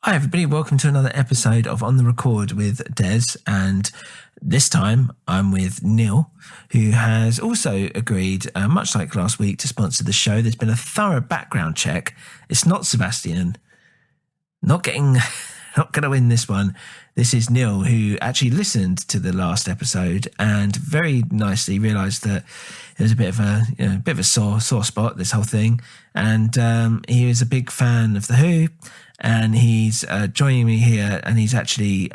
Hi everybody, welcome to another episode of On The Record with Des, and this time I'm with Neal, who has also agreed, much like last week, to sponsor the show. There's been a thorough background check. It's not Sebastian, not going to win this one. This is Neal, who actually listened to the last episode and very nicely realised that it was a bit of a sore spot, this whole thing. And he was a big fan of The Who, and he's joining me here, and he's actually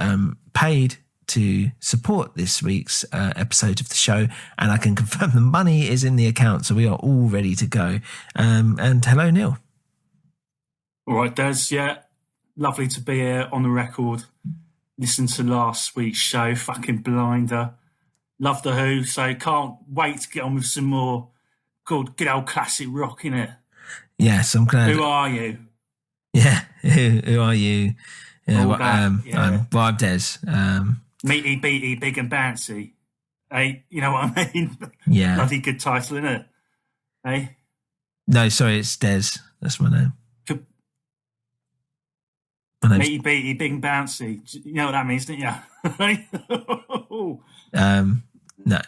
paid to support this week's episode of the show, and I can confirm the money is in the account, so we are all ready to go. And hello, Neal. All right, Des, yeah. Lovely to be here on the record. Listen to last week's show, fucking blinder. Love The Who, so can't wait to get on with some more good old classic rock, innit? Yes, I'm glad. Who are you? Yeah, who are you? Yeah, I'm Des. Meaty, beaty, big and bouncy. Hey, you know what I mean? Yeah. Bloody good title, innit? Hey? No, sorry, it's Des. That's my name. Meaty, beaty, big and bouncy. You know what that means, don't you?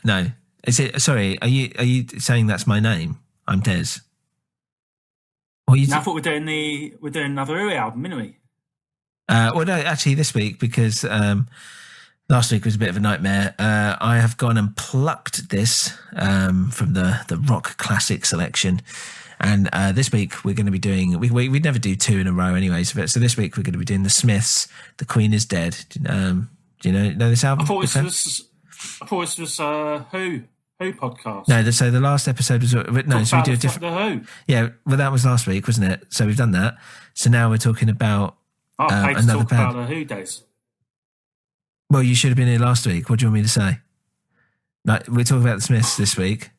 No. Is it? Sorry, are you saying that's my name? I'm Des. I thought we're doing another Who album, didn't we? Well, no, actually, this week, because last week was a bit of a nightmare. I have gone and plucked this from the rock classic selection. And this week we're going to be doing, we'd never do two in a row anyways, so this week we're going to be doing the Smiths, The Queen is Dead. Do you know this album? I thought this was Who podcast. No, so the last episode was, no, so we do a different. The Who. Yeah, well that was last week, wasn't it? So we've done that. So now we're talking about another talk band. About the Who days. Well, you should have been here last week. What do you want me to say? Like, we're talking about the Smiths this week.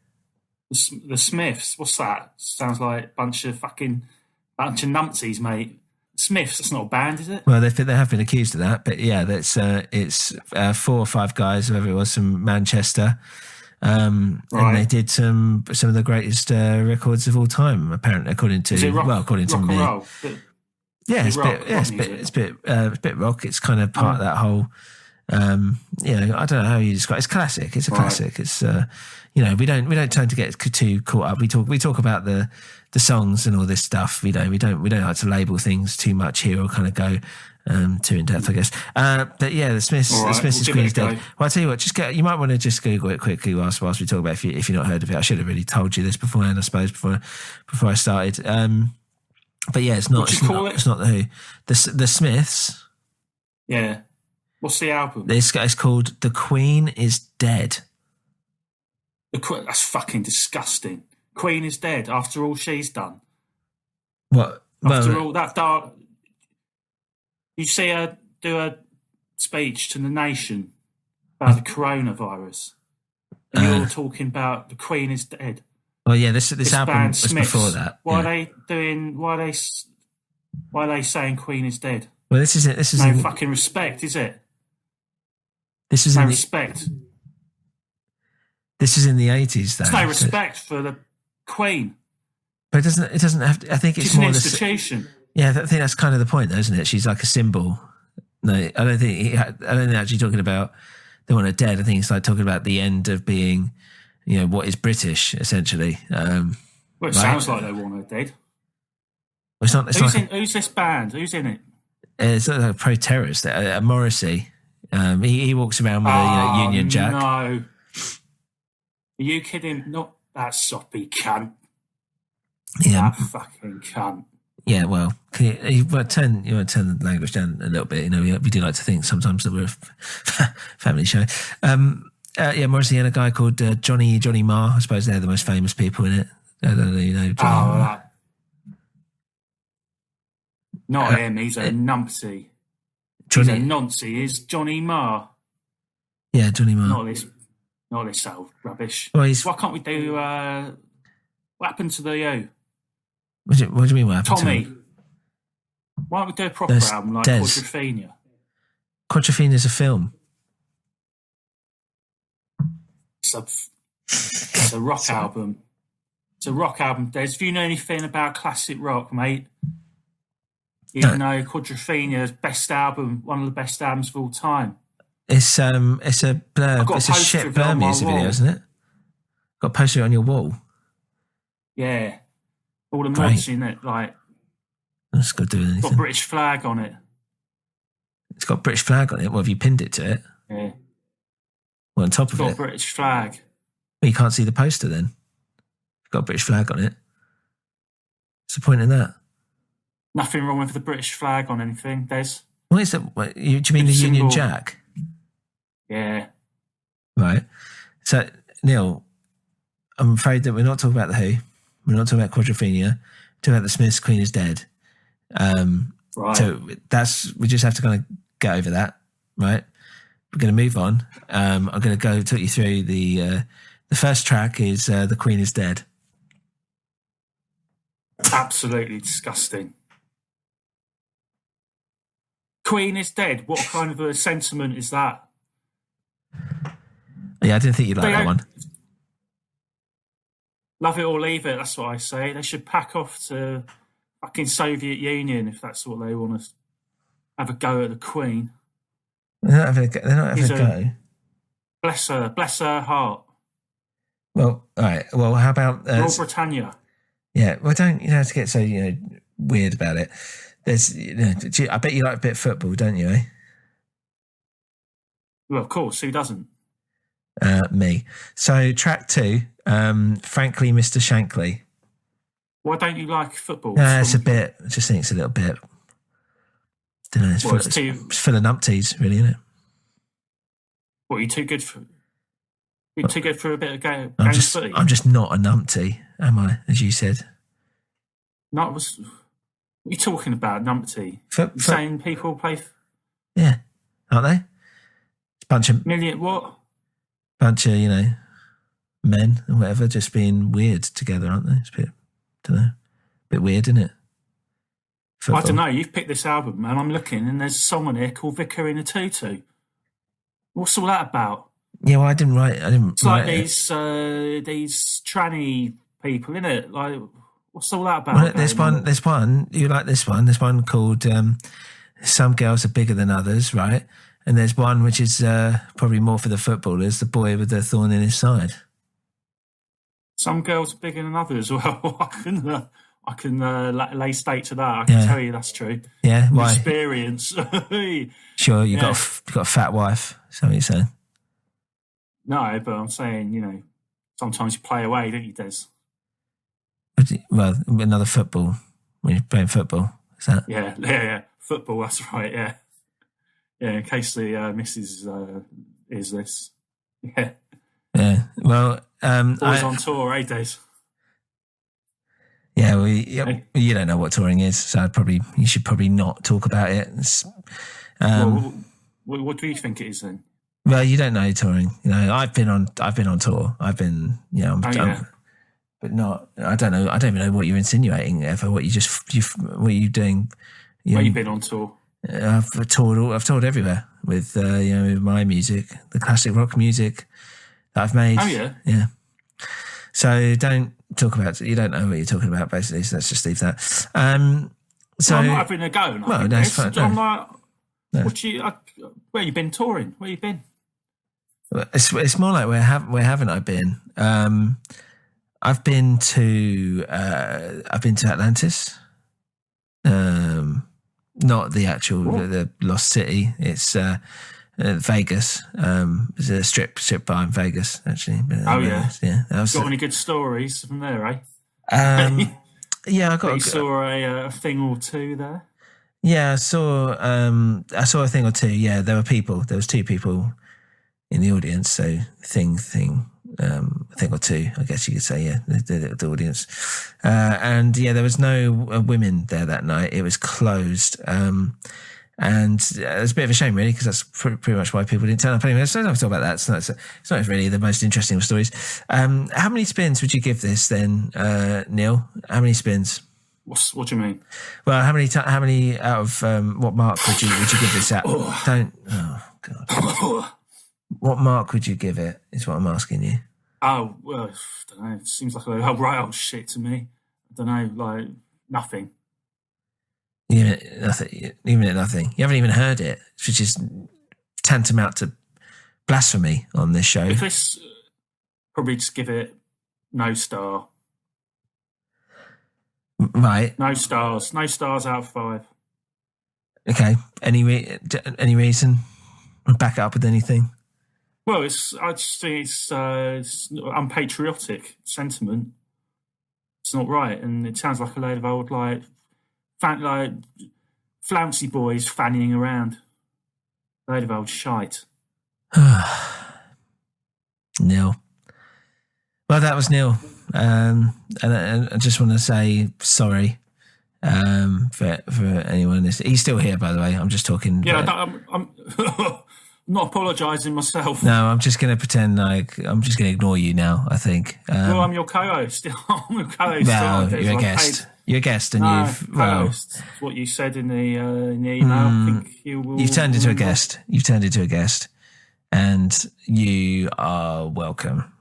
The Smiths, what's that? Sounds like a bunch of numpties, mate. Smiths, that's not a band, is it? Well, they have been accused of that, but yeah, it's 4 or 5 guys, whoever it was, from Manchester, right. And they did some of the greatest records of all time, apparently, according to me. Roll? It's a bit rock. It's kind of part of that whole. I don't know how you describe it. It's classic. It's a classic. It's we don't tend to get too caught up. We talk about the songs and all this stuff. We don't like to label things too much here or kind of go too in depth, I guess. But yeah, the Smiths, right, the Smiths' Queen is Dead. Well, I'll tell you what. You might want to just Google it quickly whilst we talk about it if you've not heard of it. I should have really told you this beforehand, I suppose, before I started. But yeah, it's not. It's not the Who. The Smiths. Yeah. What's the album? It's called The Queen is Dead. That's fucking disgusting. Queen is dead after all she's done. What? After all that dark... You see her do a speech to the nation about the coronavirus. And you're talking about The Queen is Dead. Well, yeah, this album was Smiths, before that. Why are they saying Queen is dead? Well, this is no fucking respect, is it? This is no respect. This is in the 80s, though. There's no respect for the Queen. But it doesn't have to, I think it's She's more an institution. Yeah, I think that's kind of the point, though, isn't it? She's like a symbol. No, I don't think actually talking about they want her dead. I think it's like talking about the end of being, what is British, essentially. Well, it sounds like they want her dead. Well, who's this band? Who's in it? It's like a pro-terrorist, Morrisey. He walks around with a Union Jack. No. Are you kidding? Not that soppy cunt. Yeah. That fucking cunt. Yeah, well, you want to turn the language down a little bit. We do like to think sometimes that we're a family show. Morrissey and a guy called Johnny Marr. I suppose they're the most famous people in it. I don't know, Johnny Marr. Not him. He's a numpty. He's a noncy. Is Johnny Marr? Yeah, Johnny Marr. Not this old rubbish. Well, why can't we do... what happened to the Who? What do you mean what happened Tommy? To him? Why don't we do a proper album like Quadrophenia? Quadrophenia is a film. It's a rock album. It's a rock album, Des. If you know anything about classic rock, mate, Even though Quadrophenia's best album, one of the best albums of all time. It's a Blur. It's a shit Blur music video, isn't it? Got a poster on your wall. Yeah, all the mods in it, like. That's got to do with anything. Got a British flag on it. It's got a British flag on it. What have you pinned it to it? Yeah. Well, on top of it. Got a British flag. Well, you can't see the poster then. It's got a British flag on it. What's the point in that? Nothing wrong with the British flag on anything, Des. What is it? Do you mean the Union Jack? Yeah. Right. So, Neal, I'm afraid that we're not talking about The Who. We're not talking about Quadrophenia. We're talking about the Smiths' Queen is Dead. Right. So we just have to kind of get over that, right? We're going to move on. I'm going to talk you through the first track is The Queen is Dead. Absolutely disgusting. Queen is dead. What kind of a sentiment is that? Yeah, I didn't think you'd like that one. Love it or leave it, that's what I say. They should pack off to fucking Soviet Union if that's what they want to have a go at the Queen. They're not having a go. Bless her heart. Well, all right. Well, how about Royal Britannia? Yeah. Well, don't have to get so weird about it. There's, I bet you like a bit of football, don't you? Well, of course. Who doesn't? Me. So track 2, frankly, Mr. Shankly. Why don't you like football? It's a bit. I just think it's a little bit. I don't know. It's full of numpties, really, isn't it? What, are you too good for? You're too good for a bit of game footy? I'm just not a numpty, am I? As you said. No, what are you talking about, numpty? You're saying people play? Yeah, aren't they? It's a bunch of what? Bunch of men or whatever just being weird together, aren't they? It's a bit, bit weird, isn't it? Football. I don't know. You've picked this album, and I'm looking, and there's someone here called Vicar in a Tutu. What's all that about? Yeah, well, I didn't write. It's like these tranny people, isn't it? Like, what's all that about? Well, there's one. You like this one? There's one called "Some Girls Are Bigger Than Others," right? And there's one which is probably more for the footballers: "The Boy with the Thorn in His Side." Some girls are bigger than others. Well, I can lay stake to that. I can tell you that's true. Yeah, why? Experience. Sure, you got a fat wife. Is that what you're saying? No, but I'm saying, sometimes you play away, don't you, Des? Well, another football when you're playing football. Is that? Yeah. Football. That's right. Yeah. In case the missus is this. Yeah. Yeah. Well, always on tour, Des? Yeah, well, you don't know what touring is, so you should probably not talk about it. What do you think it is then? Well, you don't know touring. I've been on tour. I've been, but not. I don't know. I don't even know what you're insinuating. Ever what what are you doing? Where you been on tour? I've toured everywhere with with my music, the classic rock music that I've made. Oh yeah, yeah. So don't talk about. You don't know what you're talking about, basically. So let's just leave that. So I'm not having a go. Well, no, it's fine. I'm like, where you been touring? Where you been? It's more like where haven't I been? I've been to Atlantis. Not the actual the Lost City. It's Vegas. There's a strip bar in Vegas actually. Oh yeah. Got any good stories from there, eh? Yeah, I got. You saw a thing or two there. Yeah, I saw a thing or two. Yeah, there was 2 people in the audience. So thing or two, I guess you could say. Yeah, the audience, and yeah, there was no women there that night. It was closed, and it's a bit of a shame, really, because that's pretty much why people didn't turn up. Anyway, so I don't talk about that. It's not really the most interesting of stories. How many spins would you give this then, Neal? How many spins? What do you mean? Well, how many out of what mark would you give this at? Oh God. What mark would you give it, is what I'm asking you. Oh, well, I don't know. It seems like a right old shit to me. I don't know, like nothing. Even at nothing. Even at nothing. You haven't even heard it, which is tantamount to blasphemy on this show. If this, probably just give it no star. Right. No stars. No stars out of 5. Okay. Any reason? Back it up with anything? Well, I just think it's unpatriotic sentiment. It's not right, and it sounds like a load of old like flouncy boys fannying around. A load of old shite. Neal. Well, that was Neal. And I just want to say sorry for anyone. He's still here, by the way. I'm just talking. Yeah, I'm not apologising myself. No, I'm just going to pretend like I'm just going to ignore you now, I think. Well, I'm your co-host. I'm your co-host. No, you're a guest. You're a guest, and co-host. What you said in the email. I think you've turned into a guest. You've turned into a guest, and you are welcome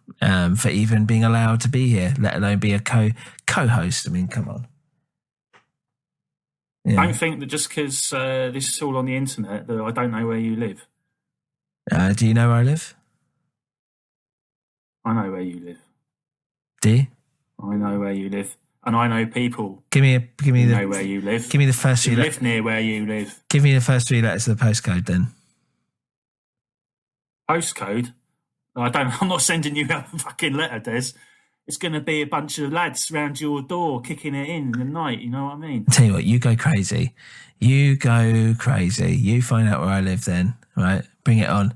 for even being allowed to be here, let alone be a co-host. I mean, come on. Yeah. Don't think that just because this is all on the internet that I don't know where you live. Do you know where I live? I know where you live. Do you? I know where you live, and I know people. Know where you live. Give me the first 3 letters. Live near where you live. Give me the first 3 letters of the postcode, then. Postcode? I'm not sending you a fucking letter, Des. It's going to be a bunch of lads around your door kicking it in the night. You know what I mean? I'll tell you what, you go crazy. You go crazy. You find out where I live, then. Right? Bring it on.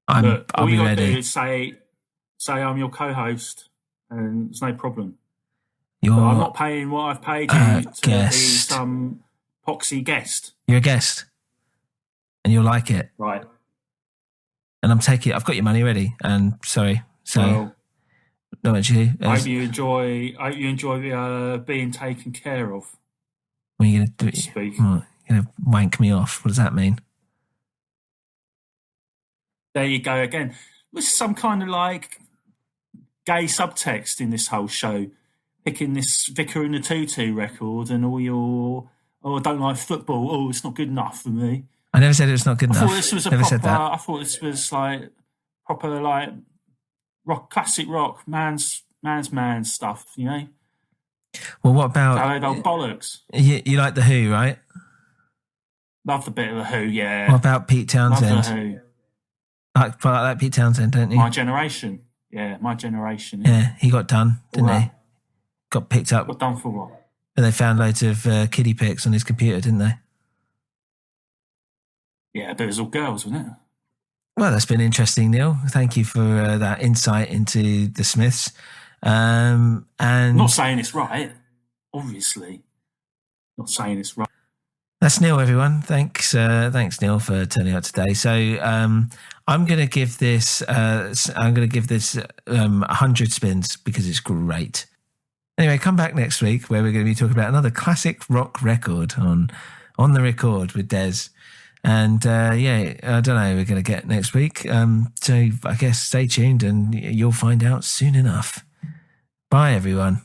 I'll be ready. Do is say I'm your co-host, and it's no problem. I'm not paying what I've paid you to be some poxy guest. You're a guest, and you'll like it, right? And I've got your money ready. And sorry, so not much you. I hope you enjoy being taken care of. What are you going to do? Speak. What, you're going to wank me off? What does that mean? There you go again. There's some kind of like gay subtext in this whole show. Picking this Vicar in the Tutu record and all your, I don't like football. Oh, it's not good enough for me. I never said it was not good enough. I thought this was I thought this was like proper like rock, classic rock, man's stuff. You know. Well, what about old bollocks? You like the Who, right? Love the bit of the Who, yeah. What about Pete Townsend? Love the Who. Like Pete Townsend, don't you? My generation. Yeah, my generation. Yeah, he got done, didn't he? Got picked up. Got done for what? And they found loads of kiddie pics on his computer, didn't they? Yeah, but it was all girls, wasn't it? Well, that's been interesting, Neal. Thank you for that insight into the Smiths. And I'm not saying it's right, obviously. Not saying it's right. That's Neal, everyone. Thanks, Neal, for turning up today. So I'm going to give this 100 spins because it's great. Anyway, come back next week where we're going to be talking about another classic rock record on the record with Des. And I don't know who we're going to get next week. So I guess stay tuned and you'll find out soon enough. Bye, everyone.